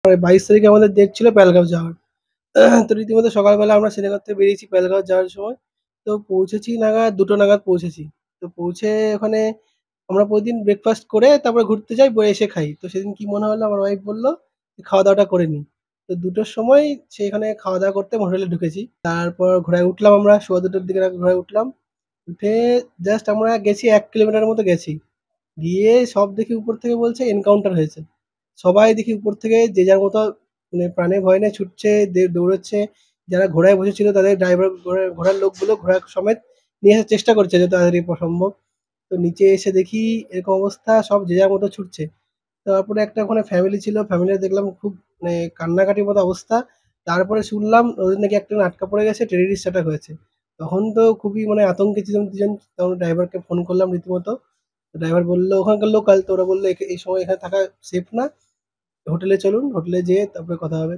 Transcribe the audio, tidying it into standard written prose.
22 তারিখে আমাদের ডেট ছিল পেহেলগাঁও যাওয়ার। তো রীতিমতো সকালবেলা আমরা শ্রীনগর থেকে বেরিয়েছি পেহেলগাঁও যাওয়ার সময়। তো পৌঁছেছি নাগাদ 2টো নাগাদ পৌঁছেছি। তো পৌঁছে ওখানে আমরা প্রতিদিন ব্রেকফাস্ট করে তারপরে ঘুরতে যাই, এসে খাই। তো সেদিন কি মনে হলো আমার ওয়াইফ বলল, "খাওয়া-দাওয়াটা করে নিই।" তো 2টোর সময় সেখানে খাওয়া-দাওয়া করতে হোটেলে ঢুকেছি। তারপর ঘোড়ায় উঠলাম আমরা, সোয়া 2টোর দিকে ঘোড়ায় উঠলাম। উঠে জাস্ট আমরা গেছি ১ কিলোমিটারের মতো গেছি। গিয়ে সব দেখি উপর থেকে বলছে এনকাউন্টার হয়েছে। সবাই দেখি উপর থেকে যে যার মতো মানে প্রাণে ভয় নিয়ে ছুটছে, দৌড়চ্ছে। যারা ঘোড়ায় বসেছিল তাদের ড্রাইভার ঘোড়ার লোকগুলো ঘোড়া সমেত নিয়ে আসার চেষ্টা করছে যত তাড়াতাড়ি সম্ভব। তো নিচে এসে দেখি এরকম অবস্থা, সব যে যার মতো ছুটছে। তারপরে একটা ওখানে ফ্যামিলি ছিল, ফ্যামিলির দেখলাম খুব মানে কান্নাকাটির মতো অবস্থা। তারপরে শুনলাম ওদের নাকি একজন আটকা পড়ে গেছে, টেররিস্ট অ্যাটাক হয়েছে। তখন তো খুবই মানে আতঙ্কে ছিলাম ২ জন। তখন ড্রাইভারকে ফোন করলাম রীতিমতো। ড্রাইভার বলল ওখানকার লোকাল, তো ওরা বলল এই সময় এখানে থাকা সেফ না। হোটেলে চলুন, হোটেলে যেয়ে তারপরে কথা হবে।